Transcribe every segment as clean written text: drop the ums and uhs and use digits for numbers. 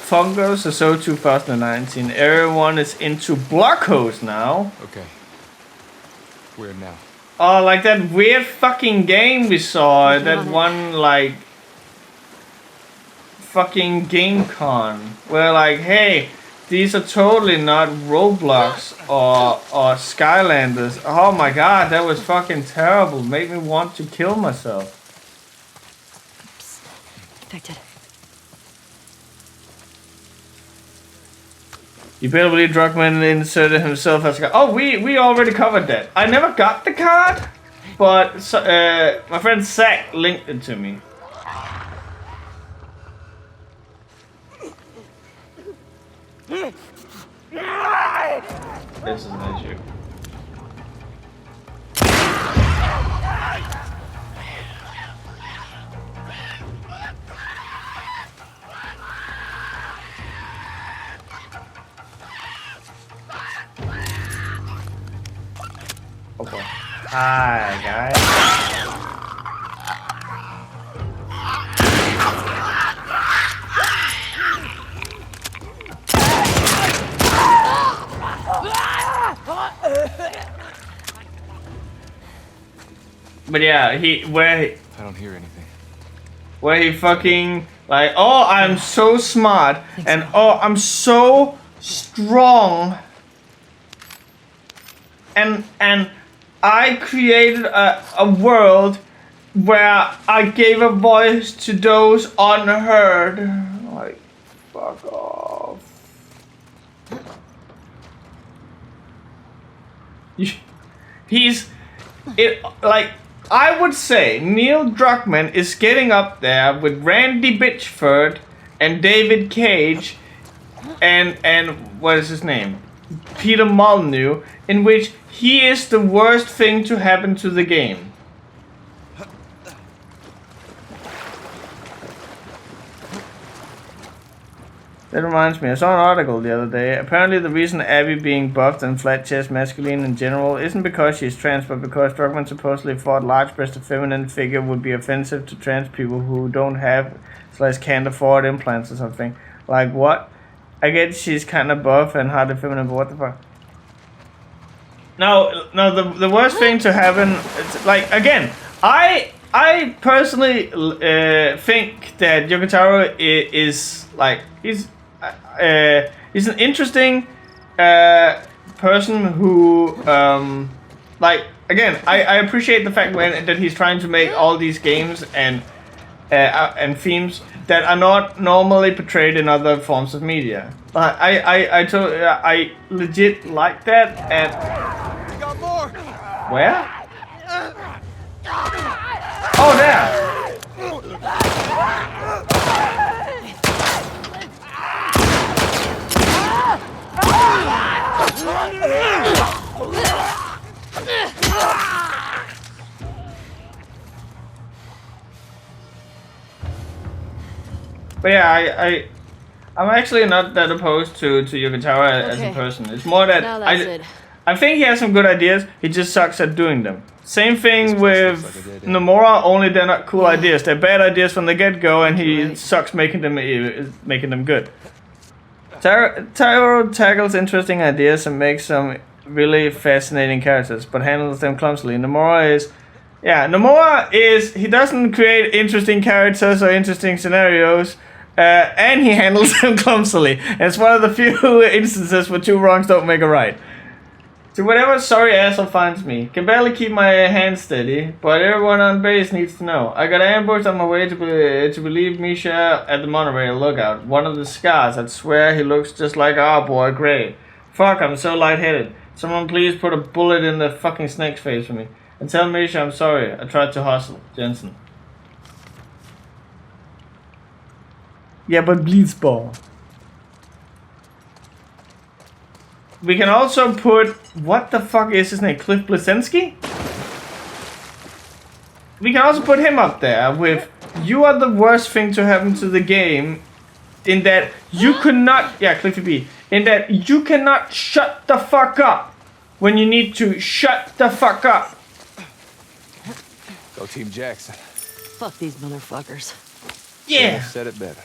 Fungos are so 2019. Everyone is into blockos now. Okay. Where now? Oh, like that weird fucking game we saw. That one, like, fucking game con. Where, like, hey, these are totally not Roblox or Skylanders. Oh my god, that was fucking terrible. Made me want to kill myself. Infected. You better believe Druckmann inserted himself as a card. Oh, we already covered that. I never got the card, but my friend Zach linked it to me. This is an issue. Okay. Hi, guys. But yeah, I don't hear anything. Where he fucking like, oh, I'm so smart and oh, I'm so strong. And I created a world where I gave a voice to those unheard. Like, fuck off. Like, I would say Neil Druckmann is getting up there with Randy Bitchford and David Cage and what is his name? Peter Molyneux, in which he is the worst thing to happen to the game. That reminds me, I saw an article the other day. Apparently the reason Abby being buffed and flat chest masculine in general isn't because she's trans, but because Druckmann supposedly thought large-breasted feminine figure would be offensive to trans people who don't have / can't afford implants or something. Like what? I get she's kind of buff and hardly feminine, but what the fuck? No, the worst thing to happen, it's like, again, I personally think that Yokotaro is like, he's an interesting person who, like, again, I appreciate the fact that he's trying to make all these games and themes that are not normally portrayed in other forms of media. But I legit like that. And We got more. where? Oh, there. But yeah, I'm actually not that opposed to Yokotaro as a person. It's more that I think he has some good ideas. He just sucks at doing them. Same thing with Nomura. Only they're not cool ideas. They're bad ideas from the get-go, and he sucks making them good. Taro tackles interesting ideas and makes some really fascinating characters, but handles them clumsily. Nomura is he doesn't create interesting characters or interesting scenarios. And he handles them clumsily. And it's one of the few instances where two wrongs don't make a right. To whatever sorry asshole finds me, can barely keep my hands steady, but everyone on base needs to know. I got ambushed on my way to relieve Misha at the monorail lookout. One of the scars, I'd swear he looks just like our boy Gray. Fuck, I'm so lightheaded. Someone please put a bullet in the fucking snake's face for me. And tell Misha I'm sorry. I tried to hustle. Jensen. Yeah, but Blitzball. We can also put... What the fuck is his name? Cliff Bleszinski? we can also put him up there with you are the worst thing to happen to the game in that you could not, yeah, Cliffy B, in that you cannot shut the fuck up when you need to shut the fuck up. Go Team Jackson. Fuck these motherfuckers. Yeah. Said it better.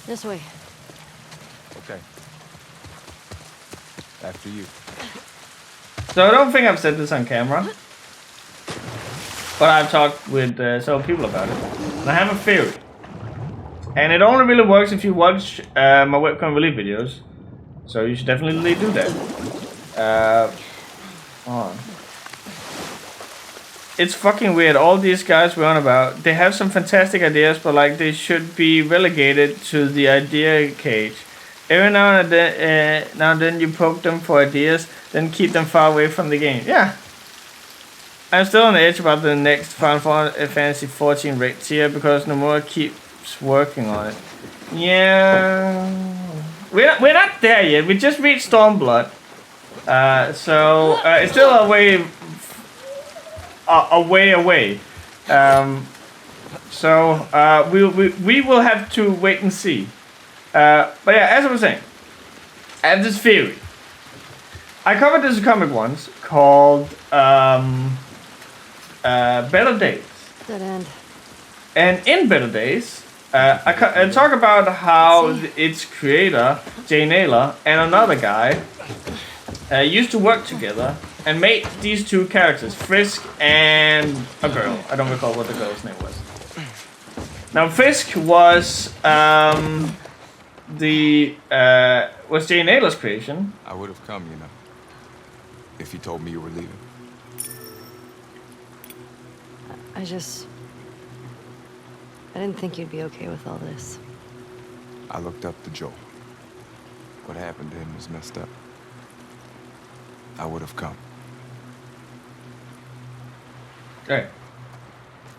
This way. Okay. After you. So I don't think I've said this on camera, but I've talked with several people about it. And I have a theory. And it only really works if you watch my webcam release videos. So you should definitely do that. Hold on. It's fucking weird. All these guys we're on about, they have some fantastic ideas, but like they should be relegated to the idea cage. Every now and then you poke them for ideas, then keep them far away from the game. Yeah. I'm still on the edge about the next Final Fantasy 14 rate tier because Nomura keeps working on it. Yeah. We're not there yet. We just reached Stormblood. So it's still a way away. So we will have to wait and see. But yeah, as I was saying, I have this theory. I covered this comic once called Better Days. Dead end. And in Better Days, I talk about how its creator, Jay Naylor, and another guy used to work together and made these two characters, Frisk and a girl. I don't recall what the girl's name was. Now, Frisk was was Jay Naylor's creation. I would have come, you know, if you told me you were leaving. I didn't think you'd be okay with all this. I looked up to Joel. What happened to him was messed up. I would have come. Okay.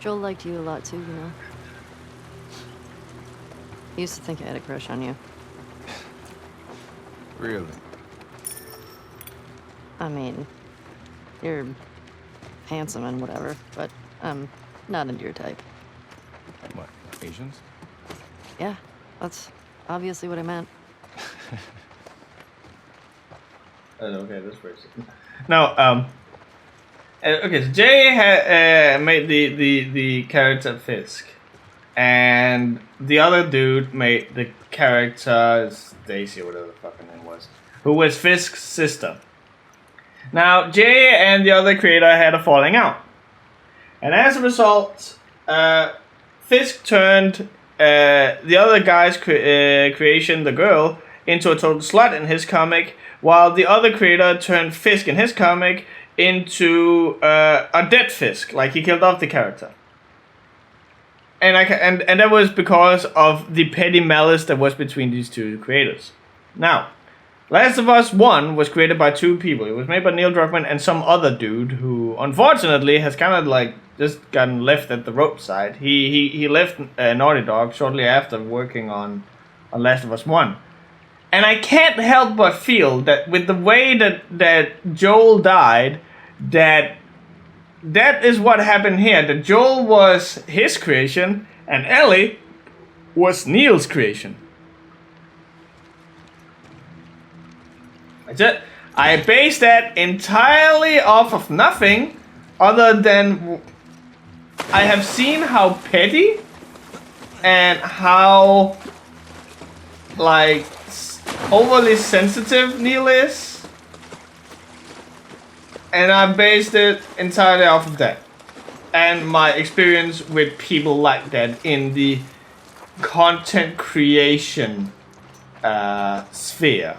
Joel liked you a lot too, you know. He used to think I had a crush on you. Really? I mean, you're handsome and whatever, but I'm not into your type. What, Asians? Yeah, that's obviously what I meant. Okay, that's racist. No, okay, so Jay made the character Fisk, and the other dude made the character Stacy, whatever the fucking name was, who was Fisk's sister. Now, Jay and the other creator had a falling out, and as a result, Fisk turned the other guy's creation, the girl, into a total slut in his comic, while the other creator turned Fisk in his comic into a dead Fisk, like he killed off the character. And that was because of the petty malice that was between these two creators. Now, Last of Us 1 was created by two people. It was made by Neil Druckmann and some other dude who, unfortunately, has kind of like just gotten left at the roadside. He left Naughty Dog shortly after working on Last of Us 1. And I can't help but feel that with the way that Joel died, that is what happened here. That Joel was his creation and Ellie was Neil's creation. That's it. I base that entirely off of nothing other than I have seen how petty and how like overly sensitive Neil is, and I based it entirely off of that and my experience with people like that in the content creation sphere.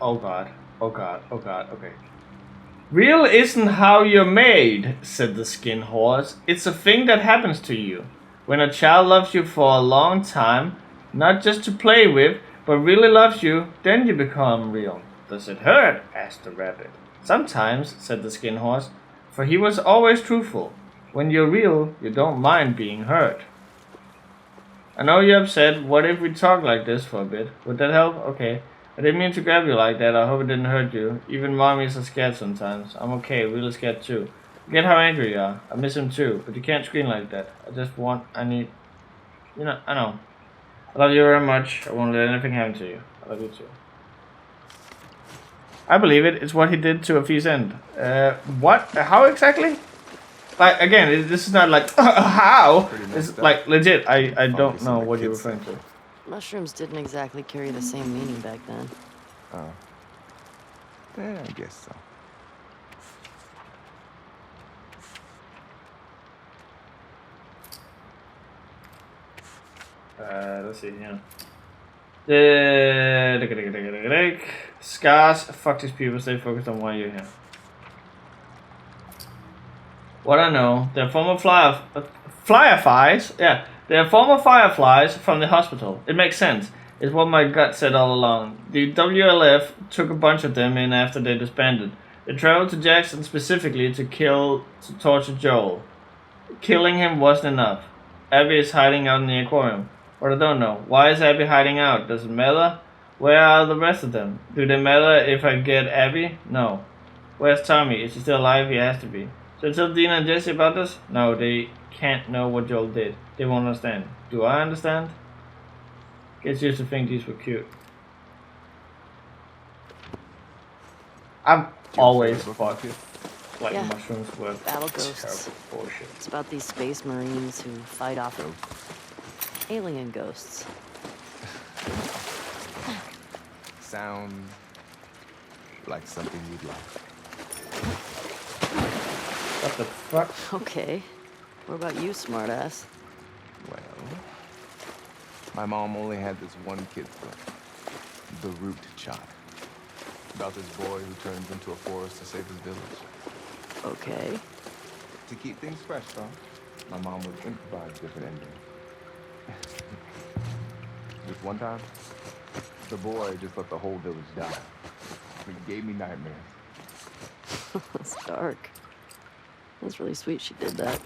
Oh god, oh god, oh god, okay. Real isn't how you're made, said the skin horse. It's a thing that happens to you. When a child loves you for a long time, not just to play with, but really loves you, then you become real. Does it hurt? Asked the rabbit. Sometimes, said the skin horse. for he was always truthful. When you're real, you don't mind being hurt. I know you're upset. What if we talk like this for a bit? Would that help? Okay. I didn't mean to grab you like that. I hope it didn't hurt you. Even mommies are scared sometimes. I'm okay, really scared too. Get how angry you are. I miss him too, but you can't scream like that. I need, I know. I love you very much. I won't let anything happen to you. I love you too. I believe it. It's what he did to Afi's end. What? How exactly? Like, again, this is not like, how? It's like, legit. I don't know what you're referring to. Mushrooms didn't exactly carry the same meaning back then. Yeah, I guess so. Let's see, Scars, fuck these people, stay focused on why you're here. What I know, they're former fireflies, yeah, they're former fireflies from the hospital. It makes sense. It's what my gut said all along. The WLF took a bunch of them in after they disbanded. They traveled to Jackson specifically to torture Joel. Killing him wasn't enough. Abby is hiding out in the aquarium. But I don't know. Why is Abby hiding out? Does it matter? Where are the rest of them? Do they matter if I get Abby? No. Where's Tommy? Is he still alive? He has to be. So tell Dina and Jesse about this? No, they can't know what Joel did. They won't understand. Do I understand? Kids used to think these were cute. I've always thought like mushrooms were battle ghosts. terrible bullshit. It's about these space marines who fight off alien ghosts. Sound like something you'd like. What the fuck? Okay. What about you, smartass? Well, my mom only had this one kid's book, The Root Child, about this boy who turns into a forest to save his village. Okay. To keep things fresh, though, my mom would improvise different endings. This one time, the boy just let the whole village die. It gave me nightmares. That's dark. That's really sweet she did that.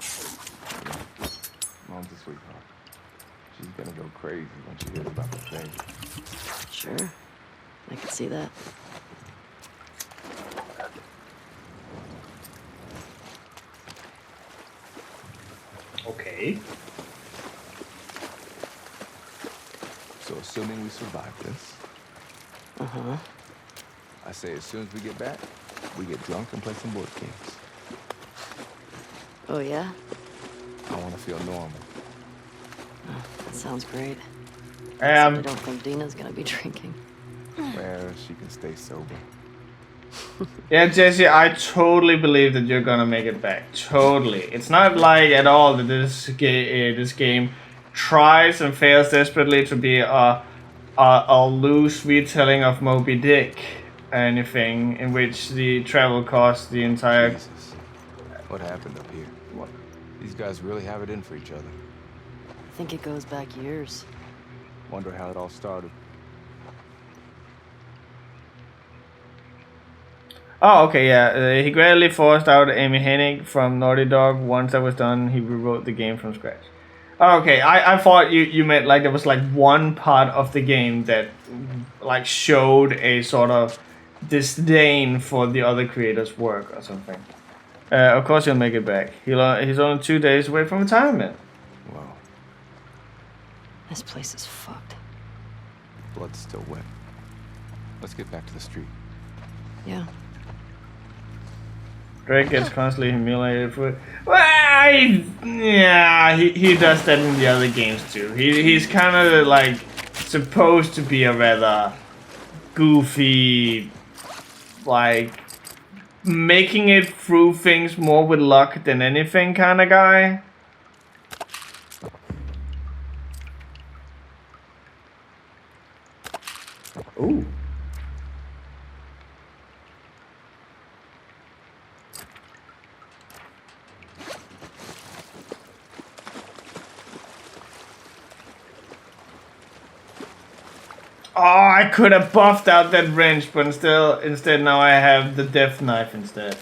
Mom's a sweetheart. She's gonna go crazy when she hears about the thing. Sure. I can see that. Okay. So assuming we survive this, Uh-huh. I say as soon as we get back, we get drunk and play some board games. Oh, yeah? I want to feel normal. Oh, that sounds great. Um, I don't think Dina's gonna be drinking. Where she can stay sober. Yeah, Jesse, I totally believe that you're gonna make it back. Totally. It's not like at all that this game tries and fails desperately to be a loose retelling of Moby Dick, anything in which the travel costs the entire. Jesus. What happened up here? What? These guys really have it in for each other. I think it goes back years. Wonder how it all started. Oh, okay, yeah. He gradually forced out Amy Hennig from Naughty Dog. Once that was done, he rewrote the game from scratch. Oh, okay, I thought you meant like there was like one part of the game that like showed a sort of disdain for the other creators' work or something. Of course he'll make it back. He's only 2 days away from retirement. Wow. This place is fucked. Blood's still wet. Let's get back to the street. Yeah. Drake gets constantly humiliated for it. Well, he does that in the other games too. He's kind of like supposed to be a rather goofy, like making it through things more with luck than anything kind of guy. Ooh. Oh, I could have buffed out that wrench, but instead now I have the death knife instead.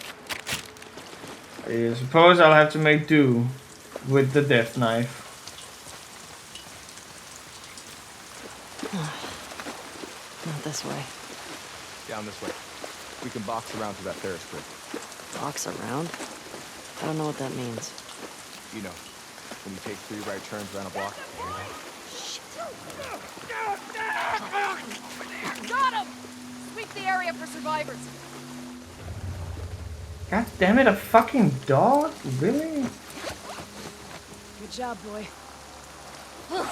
I suppose I'll have to make do with the death knife. Not this way. Down this way. We can box around to that Ferris grip. Box around? I don't know what that means. You know, when you take 3 right turns around a block. Got him! Sweep the area for survivors. God damn it, a fucking dog? Really? Good job, boy. I'm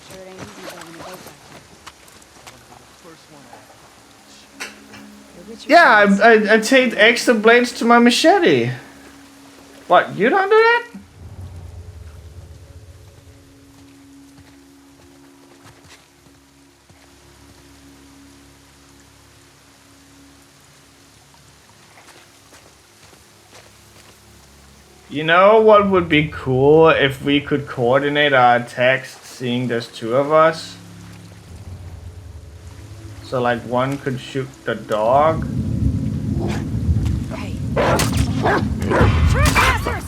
sure it ain't easy driving a boat back here. Yeah, I take extra blades to my machete. What, you don't do that? You know what would be cool if we could coordinate our attacks seeing there's 2 of us? So like one could shoot the dog. Hey. Trespassers!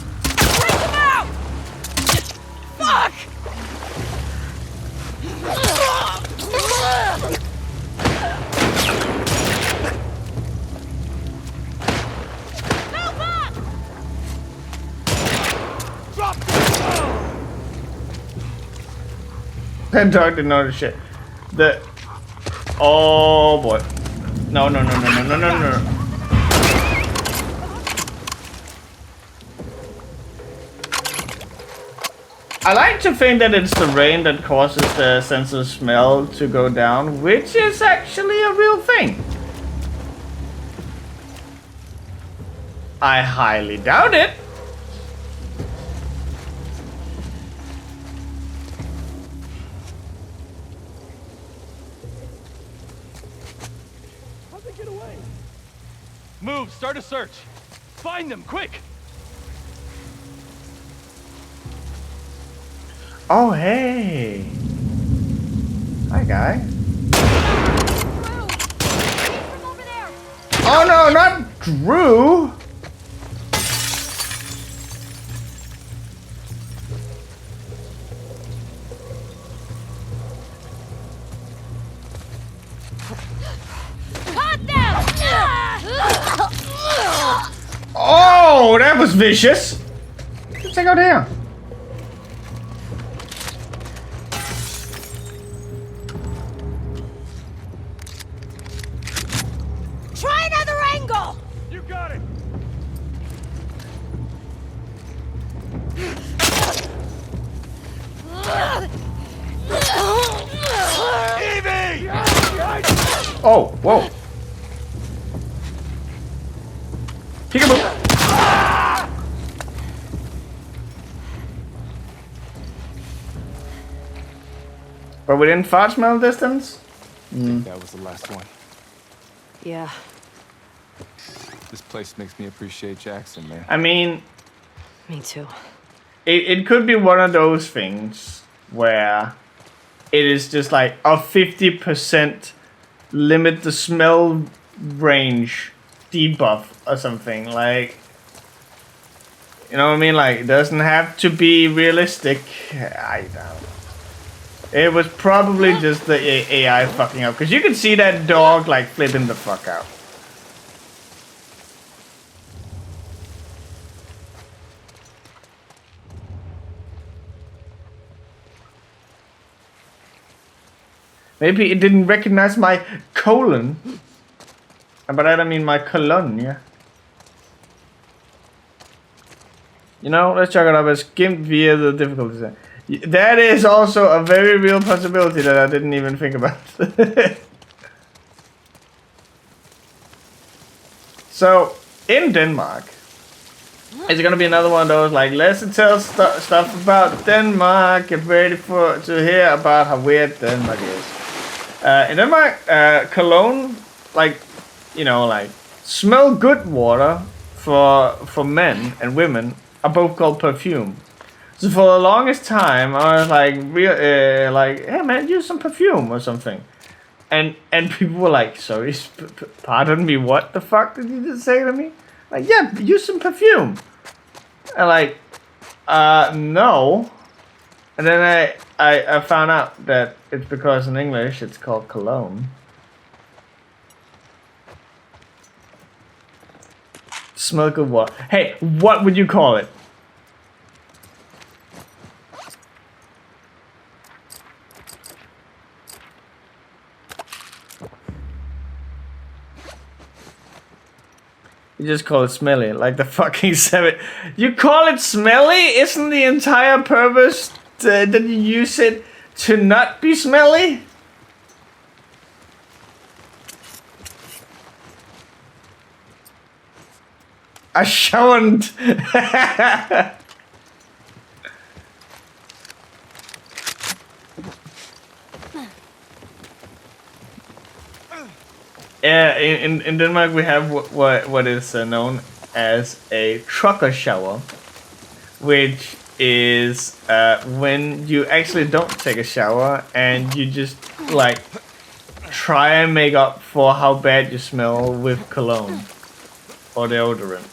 Take them out! Fuck! Help us! That dog didn't know the shit. Oh boy. No. I like to think that it's the rain that causes the sense of smell to go down, which is actually a real thing. I highly doubt it. Move, start a search. Find them, quick! Oh, hey. Hi, guy. From over there! Oh, no, not Drew. Cut them! Oh, that was vicious. Let's check out here. Try another angle! You got it! Evie! Oh, whoa. Peekaboo. But within fart smell distance? I think that was the last one. Yeah. This place makes me appreciate Jackson, man. I mean, Me too. it could be one of those things where it is just like a 50% limit the smell range debuff or something. Like, you know what I mean? Like, it doesn't have to be realistic. I don't. It was probably just the AI fucking up. Because you can see that dog, like, flipping the fuck out. Maybe it didn't recognize my colon. And by that I mean my colon, yeah. You know, let's check it out as skimp via the difficulty set. That is also a very real possibility that I didn't even think about. So, in Denmark, it's gonna be another one of those, like, let's tell stuff about Denmark. Get ready to hear about how weird Denmark is. In Denmark, cologne, like, you know, like, smell good water for men and women are both called perfume. So for the longest time, I was like, hey man, use some perfume or something. and people were like, sorry, pardon me, what the fuck did you just say to me? Like, yeah, use some perfume. And like, no. And then I found out that it's because in English it's called cologne. Smell good what? Hey, what would you call it? You just call it smelly, like the fucking seven. You call it smelly? Isn't the entire purpose that you use it to not be smelly? I shouldn't. Yeah, in Denmark we have what is known as a trucker shower, which is when you actually don't take a shower and you just like try and make up for how bad you smell with cologne or deodorant,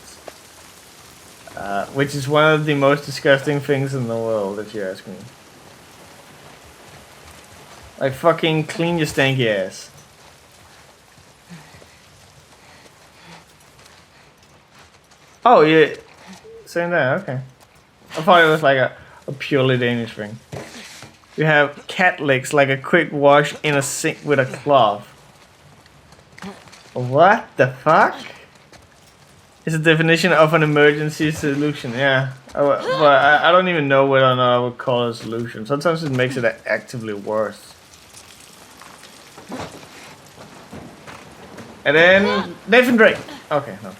which is one of the most disgusting things in the world, if you ask me. Like fucking clean your stanky ass. Oh, yeah. Same there, okay. I thought it was like a purely Danish thing. You have cat legs, like a quick wash in a sink with a cloth. What the fuck? It's a definition of an emergency solution, yeah. But I don't even know whether or not I would call it a solution. Sometimes it makes it actively worse. And then Nathan Drake. Okay, no.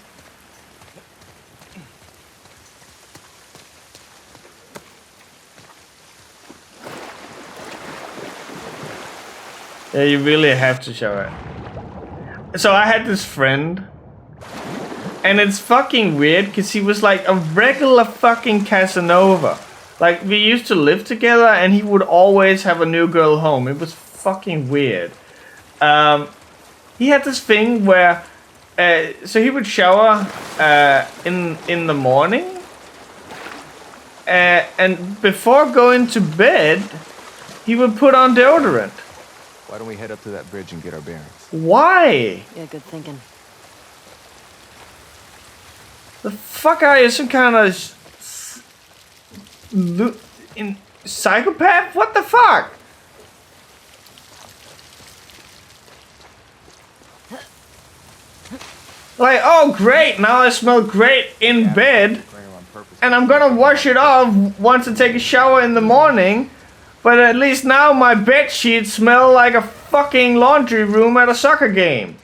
Yeah, you really have to show it. So I had this friend, and it's fucking weird because he was like a regular fucking Casanova. Like, we used to live together and he would always have a new girl home. It was fucking weird. He had this thing where, so he would shower in the morning, and before going to bed, he would put on deodorant. Why don't we head up to that bridge and get our bearings? Why? Yeah, good thinking. The fuck are you, some kind of psychopath? What the fuck? Like, oh great, now I smell great in bed, and I'm gonna wash it off once I take a shower in the morning. But at least now my bed sheets smell like a fucking laundry room at a soccer game.